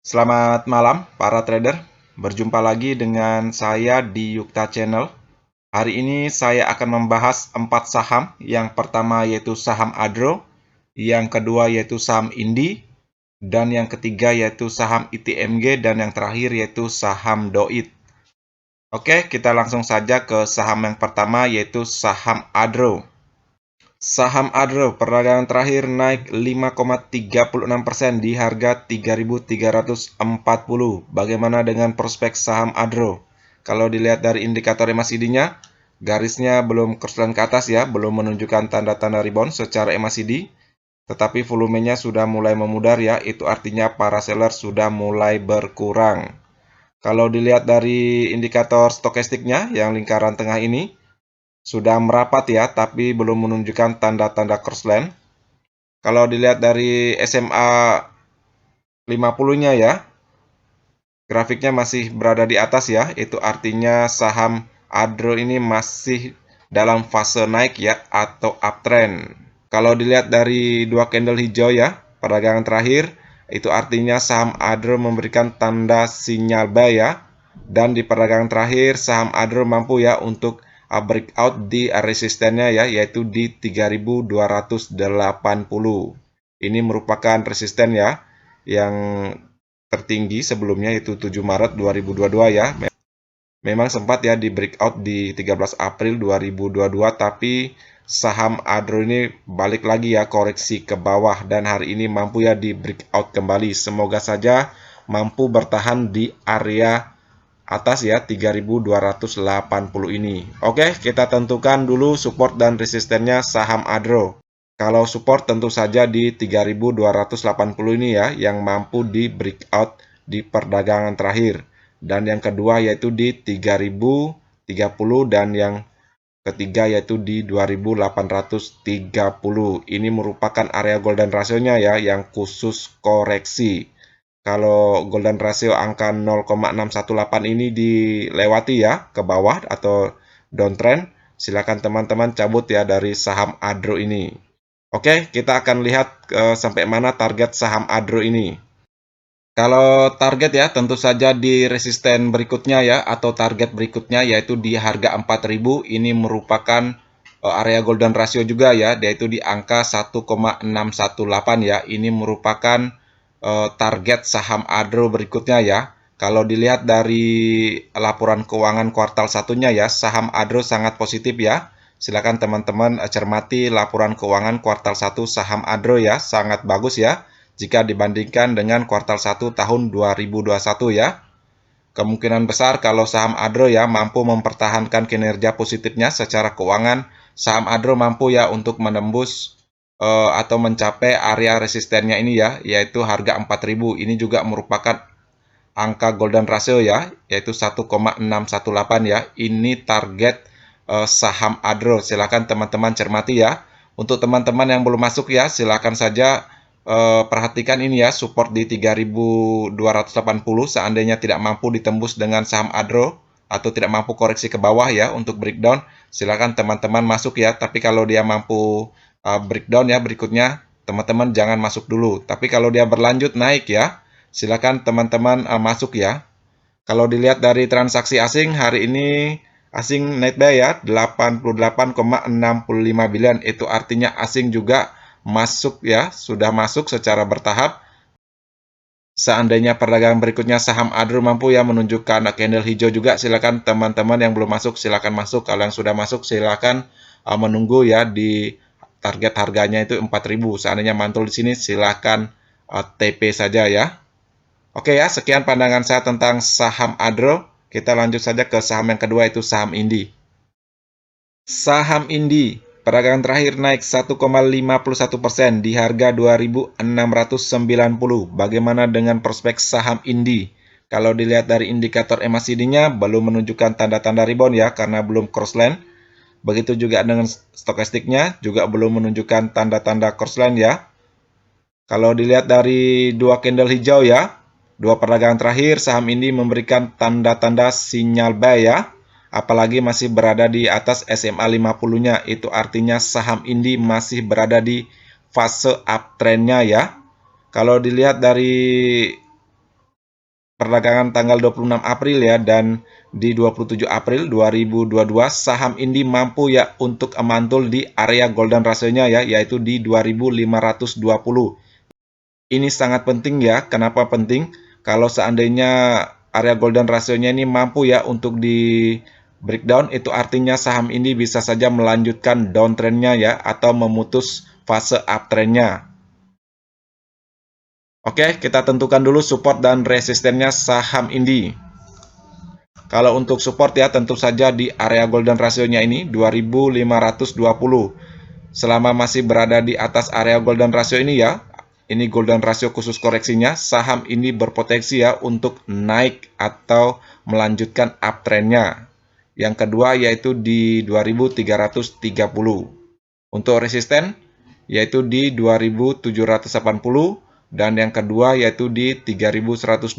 Selamat malam para trader, berjumpa lagi dengan saya di Yukta Channel. Hari ini saya akan membahas 4 saham. Yang pertama yaitu saham Adro, yang kedua yaitu saham Indi, dan yang ketiga yaitu saham ITMG, dan yang terakhir yaitu saham Doit. Oke, kita langsung saja ke saham yang pertama yaitu saham Adro. Saham Adro perdagangan terakhir naik 5,36% di harga 3.340. Bagaimana dengan prospek saham Adro? Kalau dilihat dari indikator MACD-nya, garisnya belum crossline ke atas ya, belum menunjukkan tanda-tanda rebound secara MACD, tetapi volumenya sudah mulai memudar ya, itu artinya para seller sudah mulai berkurang. Kalau dilihat dari indikator stokastiknya yang lingkaran tengah ini, sudah merapat ya, tapi belum menunjukkan tanda-tanda crossline. Kalau dilihat dari SMA 50-nya ya, grafiknya masih berada di atas ya, itu artinya saham Adro ini masih dalam fase naik ya, atau uptrend. Kalau dilihat dari dua candle hijau ya, perdagangan terakhir, itu artinya saham Adro memberikan tanda sinyal buy ya, dan di perdagangan terakhir saham Adro mampu ya untuk breakout di resistennya ya, yaitu di 3280. Ini merupakan resisten ya yang tertinggi sebelumnya, yaitu 7 Maret 2022 ya. Memang sempat ya di breakout di 13 April 2022, tapi saham Adro ini balik lagi ya koreksi ke bawah, dan hari ini mampu ya di breakout kembali. Semoga saja mampu bertahan di area atas ya 3280 ini. Oke, kita tentukan dulu support dan resistennya saham Adro. Kalau support tentu saja di 3280 ini ya, yang mampu di breakout di perdagangan terakhir. Dan yang kedua yaitu di 3030, dan yang ketiga yaitu di 2830. Ini merupakan area golden ratio-nya ya, yang khusus koreksi. Kalau golden ratio angka 0,618 ini dilewati ya ke bawah atau downtrend, silakan teman-teman cabut ya dari saham Adro ini. Oke, kita akan lihat sampai mana target saham Adro ini. Kalau target ya tentu saja di resisten berikutnya ya, atau target berikutnya yaitu di harga 4.000. Ini merupakan area golden ratio juga ya, yaitu di angka 1,618 ya. Ini merupakan target saham Adro berikutnya ya. Kalau dilihat dari laporan keuangan kuartal satunya ya, saham Adro sangat positif ya. Silakan teman-teman cermati laporan keuangan kuartal 1 saham Adro ya, sangat bagus ya jika dibandingkan dengan kuartal 1 tahun 2021 ya. Kemungkinan besar kalau saham Adro ya mampu mempertahankan kinerja positifnya secara keuangan, saham Adro mampu ya untuk menembus atau mencapai area resistennya ini ya, yaitu harga 4.000. Ini juga merupakan angka golden ratio ya, yaitu 1,618 ya. Ini target saham Adro. Silakan teman-teman cermati ya. Untuk teman-teman yang belum masuk ya, silakan saja perhatikan ini ya, support di 3280. Seandainya tidak mampu ditembus dengan saham Adro atau tidak mampu koreksi ke bawah ya untuk breakdown, silakan teman-teman masuk ya. Tapi kalau dia mampu breakdown ya berikutnya, teman-teman jangan masuk dulu. Tapi kalau dia berlanjut naik ya, silakan teman-teman masuk ya. Kalau dilihat dari transaksi asing hari ini, asing net buy ya 88,65 billion. Itu artinya asing juga masuk ya, sudah masuk secara bertahap. Seandainya perdagangan berikutnya saham Adro mampu ya menunjukkan candle hijau juga, silakan teman-teman yang belum masuk silakan masuk. Kalau yang sudah masuk silakan menunggu ya di target harganya itu 4.000. Seandainya mantul di sini silakan TP saja ya. Oke ya, sekian pandangan saya tentang saham Adro. Kita lanjut saja ke saham yang kedua, yaitu saham Indi. Saham Indi perdagangan terakhir naik 1,51% di harga 2.690. Bagaimana dengan prospek saham Indi? Kalau dilihat dari indikator MACD-nya belum menunjukkan tanda-tanda rebound ya, karena belum crossline. Begitu juga dengan stokastiknya juga belum menunjukkan tanda-tanda crossline ya. Kalau dilihat dari dua candle hijau ya, dua perdagangan terakhir saham ini memberikan tanda-tanda sinyal buy ya. Apalagi masih berada di atas SMA 50-nya, itu artinya saham Indi masih berada di fase uptrendnya ya. Kalau dilihat dari perdagangan tanggal 26 April ya, dan di 27 April 2022 saham ini mampu ya untuk mantul di area golden ratio-nya ya, yaitu di 2520. Ini sangat penting ya. Kenapa penting? Kalau seandainya area golden ratio-nya ini mampu ya untuk di breakdown, itu artinya saham ini bisa saja melanjutkan downtrend-nya ya, atau memutus fase uptrend-nya. Oke, kita tentukan dulu support dan resistennya saham ini. Kalau untuk support ya, tentu saja di area golden ratio-nya ini 2520. Selama masih berada di atas area golden ratio ini ya, ini golden ratio khusus koreksinya, saham ini berpotensi ya untuk naik atau melanjutkan uptrend-nya. Yang kedua yaitu di 2330. Untuk resisten yaitu di 2780, dan yang kedua yaitu di 3120,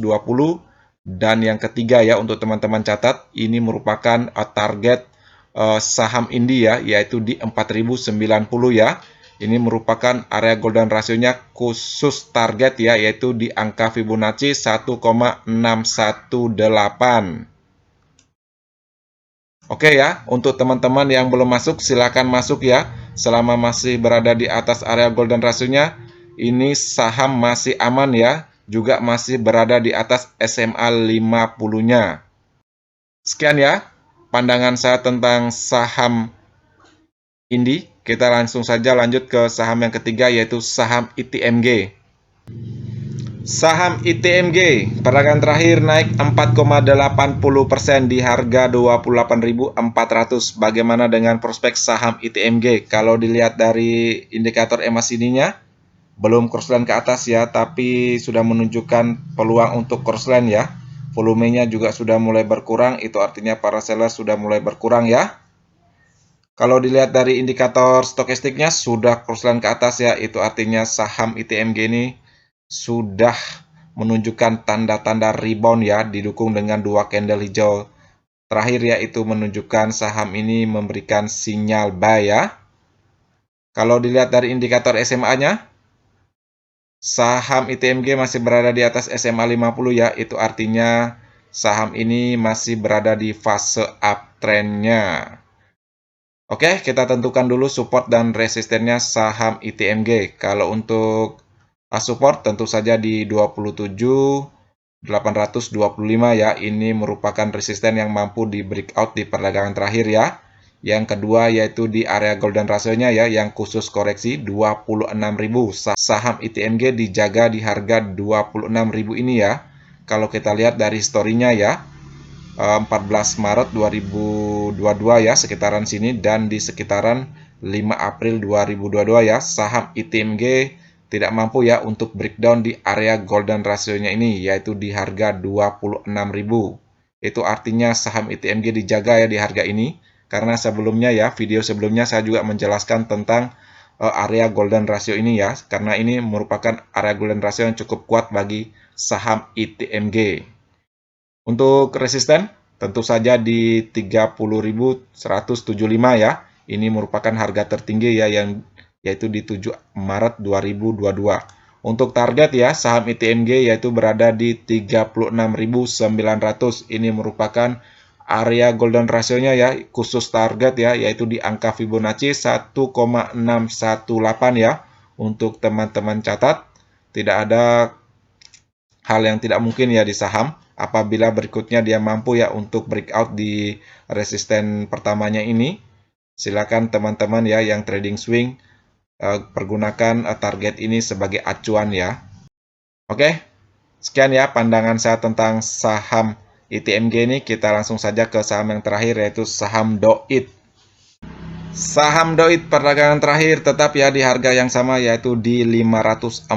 dan yang ketiga ya untuk teman-teman catat, ini merupakan target saham ini ya, yaitu di 4090 ya. Ini merupakan area golden ratio-nya khusus target ya, yaitu di angka Fibonacci 1,618. Oke ya, untuk teman-teman yang belum masuk, silakan masuk ya. Selama masih berada di atas area golden ratio-nya, ini saham masih aman ya, juga masih berada di atas SMA 50-nya. Sekian ya, pandangan saya tentang saham ini. Kita langsung saja lanjut ke saham yang ketiga, yaitu saham ITMG. Saham ITMG, perdagangan terakhir naik 4,80% di harga 28.400. Bagaimana dengan prospek saham ITMG? Kalau dilihat dari indikator MACD-nya, belum crossline ke atas ya, tapi sudah menunjukkan peluang untuk crossline ya. Volumenya juga sudah mulai berkurang, itu artinya para seller sudah mulai berkurang ya. Kalau dilihat dari indikator stokastiknya sudah crossline ke atas ya, itu artinya saham ITMG ini sudah menunjukkan tanda-tanda rebound ya, didukung dengan dua candle hijau terakhir ya, itu menunjukkan saham ini memberikan sinyal buy ya. Kalau dilihat dari indikator SMA-nya, saham ITMG masih berada di atas SMA 50 ya, itu artinya saham ini masih berada di fase uptrend-nya. Oke, kita tentukan dulu support dan resistennya saham ITMG. Kalau untuk support tentu saja di 27.825 ya, ini merupakan resisten yang mampu di breakout di perdagangan terakhir ya. Yang kedua yaitu di area golden ratio-nya ya, yang khusus koreksi 26.000. Saham ITMG dijaga di harga 26.000 ini ya. Kalau kita lihat dari historinya ya, 14 Maret 2022 ya, sekitaran sini, dan di sekitaran 5 April 2022 ya, saham ITMG tidak mampu ya untuk breakdown di area golden ratio-nya ini, yaitu di harga 26.000. Itu artinya saham ITMG dijaga ya di harga ini. Karena sebelumnya ya, video sebelumnya saya juga menjelaskan tentang area golden ratio ini ya, karena ini merupakan area golden ratio yang cukup kuat bagi saham ITMG. Untuk resisten, tentu saja di 30.175 ya, ini merupakan harga tertinggi ya, yaitu di 7 Maret 2022. Untuk target ya, saham ITMG yaitu berada di 36.900, ini merupakan area golden ratio-nya ya, khusus target ya, yaitu di angka Fibonacci 1,618 ya. Untuk teman-teman catat, tidak ada hal yang tidak mungkin ya di saham, apabila berikutnya dia mampu ya untuk breakout di resisten pertamanya ini. Silakan teman-teman ya yang trading swing pergunakan target ini sebagai acuan ya. Oke, sekian ya pandangan saya tentang saham ITMG ini. Kita langsung saja ke saham yang terakhir, yaitu saham DOIT. Saham DOIT perdagangan terakhir tetap ya di harga yang sama, yaitu di 545.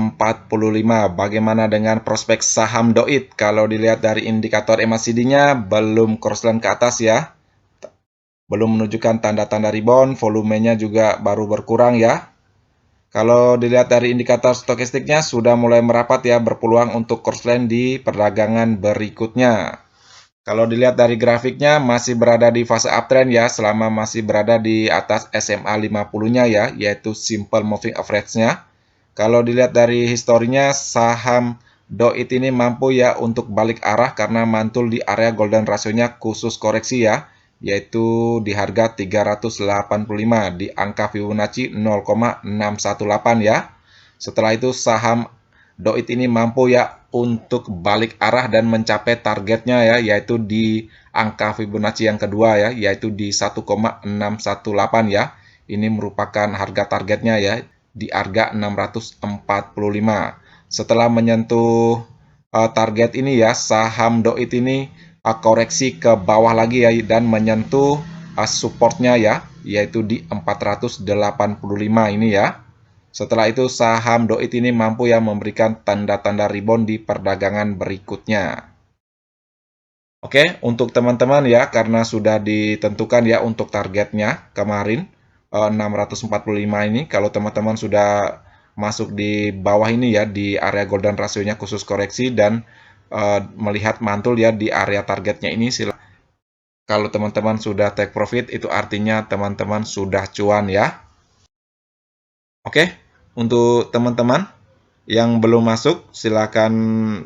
Bagaimana dengan prospek saham DOIT? Kalau dilihat dari indikator MACD-nya belum crossline ke atas ya, belum menunjukkan tanda-tanda rebound, volumenya juga baru berkurang ya. Kalau dilihat dari indikator stokastiknya sudah mulai merapat ya, berpeluang untuk crossline di perdagangan berikutnya. Kalau dilihat dari grafiknya masih berada di fase uptrend ya, selama masih berada di atas SMA 50-nya ya, yaitu simple moving average-nya. Kalau dilihat dari historinya, saham Doit ini mampu ya untuk balik arah karena mantul di area golden rasionya khusus koreksi ya, yaitu di harga 385 di angka Fibonacci 0,618 ya. Setelah itu saham Doit ini mampu ya untuk balik arah dan mencapai targetnya ya, yaitu di angka Fibonacci yang kedua ya, yaitu di 1,618 ya. Ini merupakan harga targetnya ya, di harga 645. Setelah menyentuh target ini ya, saham Doit ini koreksi ke bawah lagi ya dan menyentuh supportnya ya, yaitu di 485 ini ya. Setelah itu saham Doit ini mampu ya memberikan tanda-tanda rebound di perdagangan berikutnya. Oke, untuk teman-teman ya, karena sudah ditentukan ya untuk targetnya kemarin 645 ini, kalau teman-teman sudah masuk di bawah ini ya, di area golden rasionya khusus koreksi dan melihat mantul ya di area targetnya ini, kalau teman-teman sudah take profit, itu artinya teman-teman sudah cuan ya. Oke, untuk teman-teman yang belum masuk, silakan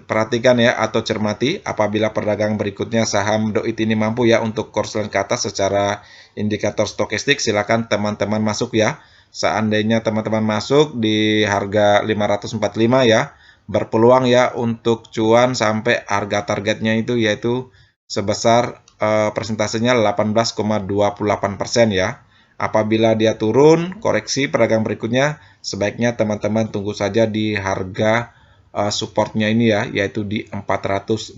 perhatikan ya atau cermati apabila perdagangan berikutnya saham Doit ini mampu ya untuk korslen ke atas secara indikator stokastik, silakan teman-teman masuk ya. Seandainya teman-teman masuk di harga 545 ya, berpeluang ya untuk cuan sampai harga targetnya itu yaitu sebesar persentasenya 18,28% ya. Apabila dia turun, koreksi perdagangan berikutnya, sebaiknya teman-teman tunggu saja di harga supportnya ini ya, yaitu di 485.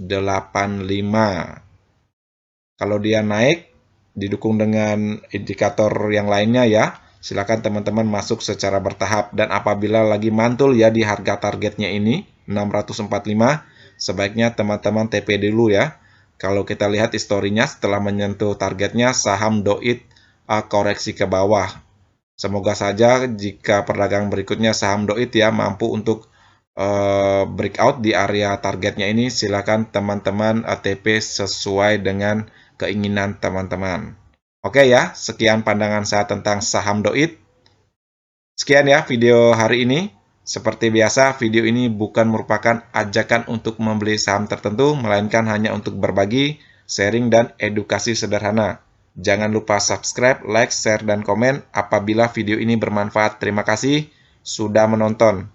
Kalau dia naik, didukung dengan indikator yang lainnya ya, silakan teman-teman masuk secara bertahap. Dan apabila lagi mantul ya di harga targetnya ini, 645, sebaiknya teman-teman TP dulu ya. Kalau kita lihat historinya setelah menyentuh targetnya, saham Doit koreksi ke bawah. Semoga saja jika perdagangan berikutnya saham Doit ya mampu untuk breakout di area targetnya ini, silakan teman-teman TP sesuai dengan keinginan teman-teman. Oke ya, sekian pandangan saya tentang saham Doit. Sekian ya video hari ini. Seperti biasa, video ini bukan merupakan ajakan untuk membeli saham tertentu, melainkan hanya untuk berbagi, sharing, dan edukasi sederhana. Jangan lupa subscribe, like, share, dan komen apabila video ini bermanfaat. Terima kasih sudah menonton.